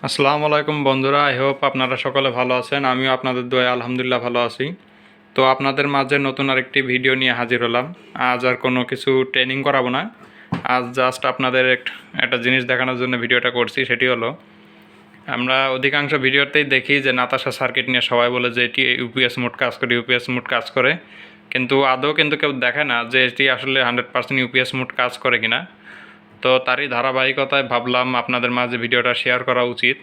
আসসালামু আলাইকুম বন্ধুরা, আই হোপ আপনারা সকলে ভালো আছেন। আমিও আপনাদের দোয়ায় আলহামদুলিল্লাহ ভালো আছি। তো আপনাদের মাঝে নতুন আরেকটি ভিডিও নিয়ে হাজির হলাম। আজ আর কোনো কিছু ট্রেনিং করাবো না, আজ জাস্ট আপনাদের একটা জিনিস দেখানোর জন্য ভিডিওটা করছি। সেটি হলো, আমরা অধিকাংশ ভিডিওতেই দেখি যে নাতাশা সার্কিট নিয়ে সবাই বলে যে এটি ইউপিএস মোড কাজ করে, ইউপিএস মোড কাজ করে, কিন্তু আদৌ কিন্তু কেউ দেখে না যে এটি আসলে 100% ইউপিএস মোড কাজ করে কিনা। তো তারই ধারাবাহিকতায় ভাবলাম আপনাদের মাঝে ভিডিওটা শেয়ার করা উচিত।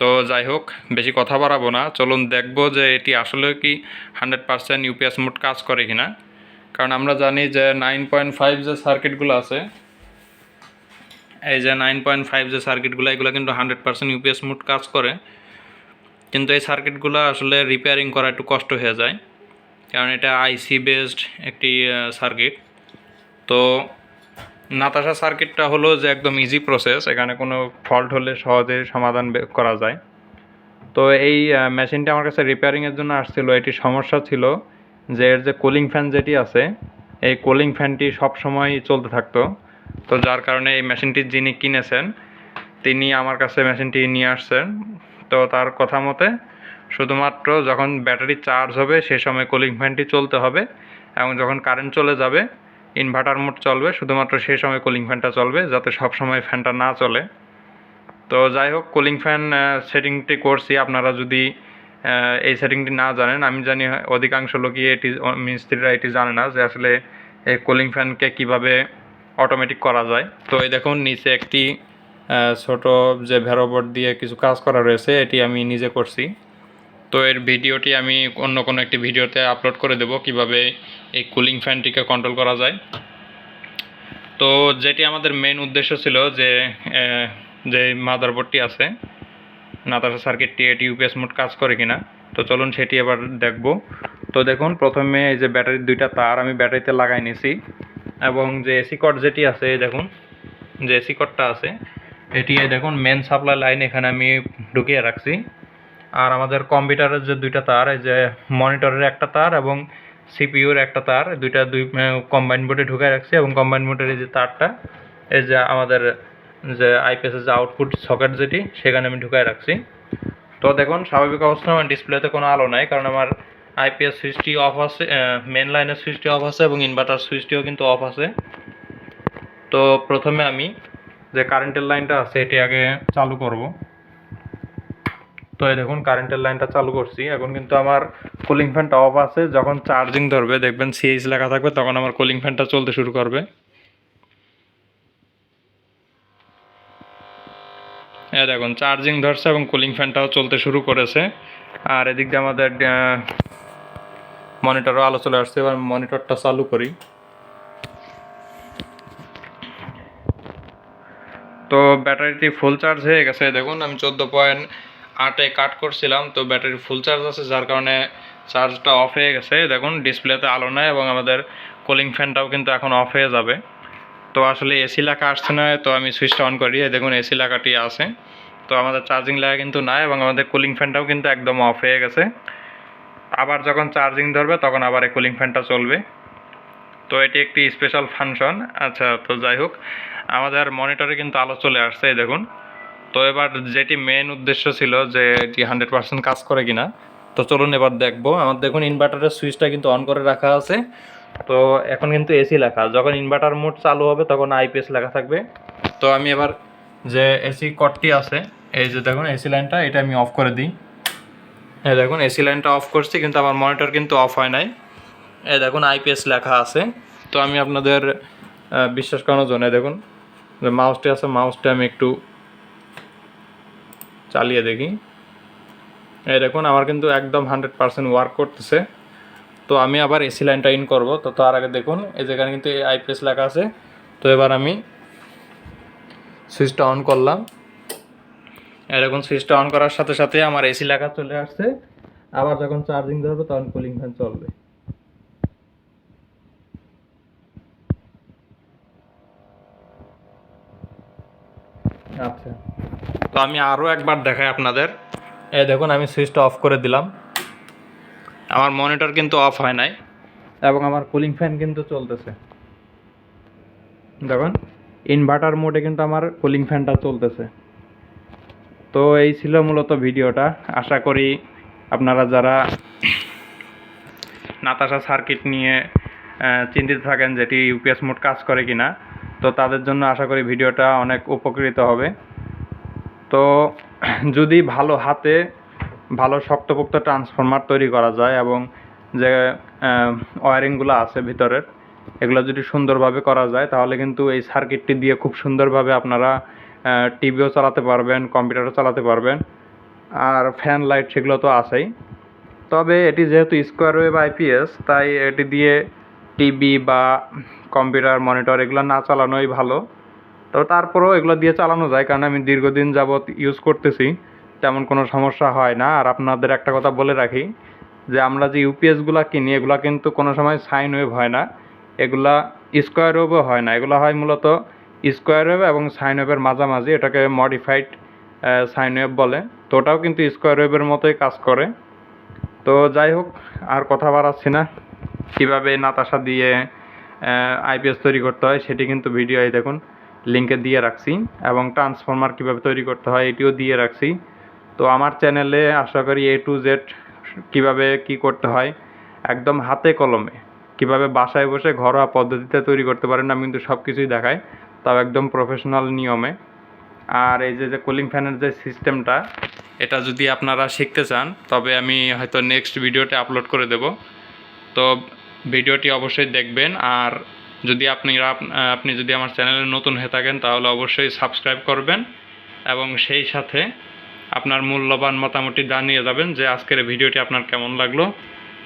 তো যাই হোক, বেশি কথা বাড়াবো না, চলুন দেখবো যে এটি আসলে কি 100% ইউপিএস মোড কাজ করে কিনা। কারণ আমরা জানি যে 9.5 যে সার্কিটগুলো আছে, এই যে 9.5 যে সার্কিটগুলো, এগুলো কিন্তু 100% ইউপিএস মোড কাজ করে, কিন্তু এই সার্কিটগুলো আসলে রিপেয়ারিং করা একটু কষ্ট হয়ে যায়, কারণ এটা আইসি বেসড একটি সার্কিট। তো নাতাশা সার্কিটটা হলো যে একদম ইজি প্রসেস, এখানে কোনো ফল্ট হলে সহজে সমাধান করা যায়। তো এই মেশিনটা আমার কাছে রিপেয়ারিংয়ের জন্য আসছিল। এটি সমস্যা ছিল যে এর যে কুলিং ফ্যান যেটি আছে, এই কুলিং ফ্যানটি সবসময় চলতে থাকতো। তো যার কারণে এই মেশিনটি যিনি কিনেছেন তিনি আমার কাছে মেশিনটি নিয়ে আসছেন। তো তার কথা মতে শুধুমাত্র যখন ব্যাটারি চার্জ হবে সেই সময় কুলিং ফ্যানটি চলতে হবে, এবং যখন কারেন্ট চলে যাবে ইনভার্টার মোড চলবে, শুধুমাত্র সেই সময় কুলিং ফ্যানটা চলবে, যাতে সব সময় ফ্যানটা না চলে। তো যাই হোক, কুলিং ফ্যান সেটিংটি করছি। আপনারা যদি এই সেটিংটি না জানেন, আমি জানি অধিকাংশ লোকই এটি, মিস্ত্রিরা এটি জানে না যে আসলে এই কুলিং ফ্যানকে কীভাবে অটোমেটিক করা যায়। তো এই দেখুন, নিচে একটি ছোট যে ভেরোবোর্ড দিয়ে কিছু কাজ করা রয়েছে, এটি আমি নিজে করছি। তো এর ভিডিওটি আমি অন্য কোনো একটি ভিডিওতে আপলোড করে দেব কীভাবে এই কুলিং ফ্যানটিকে কন্ট্রোল করা যায়। তো যেটি আমাদের মেন উদ্দেশ্য ছিল যে মাদারবোর্ডটি আছে নাতাশা সার্কিটটি, এটি ইউপিএস মোড কাজ করে কিনা। তো চলুন সেটি এবার দেখব। তো দেখুন, প্রথমে এই যে ব্যাটারির দুইটা তার আমি ব্যাটারিতে লাগাই নিয়েছি, এবং যে এসি কর্ড যেটি আছে, দেখুন যে এসি কর্ডটা আছে এটি দেখুন মেন সাপ্লাই লাইন এখানে আমি ঢুকিয়ে রাখছি। আর আমাদের কম্পিউটারের যে দুইটা তার, এই যে মনিটরের একটা তার এবং সিপিইউর একটা তার, দুই কম্বাইন বোর্ডে ঢুকে রাখছি, এবং কম্বাইন বোর্ডের এই যে তারটা এই যে আমাদের যে আইপিএসের যে আউটপুট সকেট যেটি, সেখানে আমি ঢুকায় রাখছি। তো দেখুন, স্বাভাবিক অবস্থায় আমার ডিসপ্লেতে কোনো আলো নাই, কারণ আমার আইপিএস সুইচটি অফ আছে, মেন লাইনের সুইচটি অফ আছে, এবং ইনভার্টার সুইচটিও কিন্তু অফ আছে। তো প্রথমে আমি যে কারেন্টের লাইনটা আছে এটি আগে চালু করব। তো এই দেখুন, কারেন্টের লাইনটা চালু করছি। এখন কিন্তু আমার কুলিং ফ্যানটা অফ আছে। যখন চার্জিং ধরবে, দেখবেন সিএইচ লেখা থাকবে, তখন আমার কুলিং ফ্যানটা চলতে শুরু করবে। দেখুন, চার্জিং ধরছে এবং কুলিং ফ্যানটাও চলতে শুরু করেছে। আর এদিক দিয়ে আমাদের মনিটরও আলো চলে আসছে। এবার মনিটরটা চালু করি। তো ব্যাটারিটি ফুল চার্জ হয়ে গেছে। দেখুন, আমি 14.8-এ কাট করছিলাম, তো ব্যাটারি ফুল চার্জ আছে, যার কারণে চার্জটা অফ হয়ে গেছে। দেখুন, ডিসপ্লেতে আলো নাই, এবং আমাদের কুলিং ফ্যানটাও কিন্তু এখন অফ হয়ে যাবে। তো আসলে এসি লেখা আসছে না, তো আমি সুইচটা অন করি। দেখুন, এসি লেখাটি আছে, তো আমাদের চার্জিং লেখা কিন্তু নাই, এবং আমাদের কুলিং ফ্যানটাও কিন্তু একদম অফ হয়ে গেছে। আবার যখন চার্জিং ধরবে তখন আবার এই কুলিং ফ্যানটা চলবে। তো এটি একটি স্পেশাল ফাংশন। আচ্ছা, তো যাই হোক, আমাদের মনিটরে কিন্তু আলো চলে আসছে, দেখুন। তো এবার যেটি মেন উদ্দেশ্য ছিল যে এটি 100% কাজ করে কিনা, তো চলুন এবার দেখবো। আমার দেখুন, ইনভার্টারের সুইচটা কিন্তু অন করে রাখা আছে। তো এখন কিন্তু এসি লেখা, যখন ইনভার্টার মোড চালু হবে তখন আইপিএস লেখা থাকবে। তো আমি এবার যে এসি কর্ডটি আছে, এই যে দেখুন এসি লাইনটা, এটা আমি অফ করে দিই। এই দেখুন, এসি লাইনটা অফ করছি, কিন্তু আমার মনিটর কিন্তু অফ হয় নাই। এই দেখুন, আইপিএস লেখা আছে। তো আমি আপনাদের বিশ্বাস করানোর জন্য দেখুন যে মাউসটি আছে, মাউসটা আমি একটু চালিয়ে দেখি। এই দেখুন, আমার কিন্তু একদম 100% ওয়ার্ক করতেছে। তো আমি আবার এসি লাইনটা ইন করব। তো তার আগে দেখুন, এই যেখানে কিন্তু আইপিএস লেখা আছে। তো এবার আমি সুইচটা অন করলাম। এরকম সুইচটা অন করার সাথে সাথে আমার এসি লেখা চলে আসছে। আবার যখন চার্জিং ধরবে তখন কুলিং ফ্যান চলবে। আচ্ছা, তো আমি আরও একবার দেখাই আপনাদের। এই দেখুন, আমি সুইচটা অফ করে দিলাম। আমার মনিটর কিন্তু অফ হয় নাই, এবং আমার কুলিং ফ্যান কিন্তু চলতেছে। দেখুন, ইনভার্টার মোডে কিন্তু আমার কুলিং ফ্যানটা চলতেছে। তো এই ছিল মূলত ভিডিওটা। আশা করি আপনারা যারা নাতাশা সার্কিট নিয়ে চিন্তিত থাকেন যেটি ইউপিএস মোড কাজ করে কিনা, তো তাদের জন্য আশা করি ভিডিওটা অনেক উপকৃত হবে। তো যদি ভালো হাতে ভালো শক্তপোক্ত ট্রান্সফরমার তৈরি করা যায় এবং যে ওয়ারিংগুলো আছে ভিতরের এগুলো যদি সুন্দরভাবে করা যায়, তাহলে কিন্তু এই সার্কিটটি দিয়ে খুব সুন্দরভাবে আপনারা টিভিও চালাতে পারবেন, কম্পিউটারও চালাতে পারবেন, আর ফ্যান লাইট সেগুলো তো আছেই। তবে এটি যেহেতু স্কোয়ার ওয়েভ আইপিএস, তাই এটি দিয়ে টিভি বা কম্পিউটার মনিটর এগুলো না চালানোই ভালো। তো তারপরেও এগুলো দিয়ে চালানো যায়, কারণ আমি দীর্ঘদিন যাবৎ ইউজ করতেছি, তেমন কোনো সমস্যা হয় না। আর আপনাদের একটা কথা বলে রাখি যে আমরা যে ইউপিএসগুলো কিনি এগুলো কিন্তু কোনো সময় সাইন ওয়েভ হয় না, এগুলা স্কোয়ার ওয়েভও হয় না, এগুলো হয় মূলত স্কোয়ার ওয়েভ এবং সাইন ওয়েভের মাঝামাঝি, এটাকে মডিফাইড সাইন ওয়েভ বলে। তো ওটাও কিন্তু স্কোয়ার ওয়েভের মতোই কাজ করে। তো যাই হোক, আর কথা বাড়াচ্ছি না। কীভাবে নাতাশা দিয়ে আইপিএস তৈরি করতে হয় সেটি কিন্তু ভিডিও এই দেখুন লিঙ্কে দিয়ে রাখছি, এবং ট্রান্সফরমার কীভাবে তৈরি করতে হয় এটিও দিয়ে রাখছি। তো আমার চ্যানেলে আশা করি A to Z কীভাবে কী করতে হয় একদম হাতে কলমে, কীভাবে বাসায় বসে ঘরোয়া পদ্ধতিতে তৈরি করতে পারেন আমি কিন্তু সব কিছুই দেখাই, তাও একদম প্রফেশনাল নিয়মে। আর এই যে কুলিং ফ্যানের যে সিস্টেমটা, এটা যদি আপনারা শিখতে চান তবে আমি হয়তো নেক্সট ভিডিওতে আপলোড করে দেব। তো ভিডিওটি অবশ্যই দেখবেন। আর যদি আপনি যদি আমার চ্যানেলে নতুন হয়ে থাকেন তাহলে অবশ্যই সাবস্ক্রাইব করবেন, এবং সেই সাথে আপনার মূল্যবান মতামতটি জানিয়ে যাবেন যে আজকের ভিডিওটি আপনার কেমন লাগলো।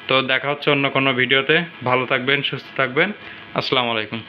তো দেখা হচ্ছে অন্য কোনো ভিডিওতে। ভালো থাকবেন, সুস্থ থাকবেন। আসসালামু আলাইকুম।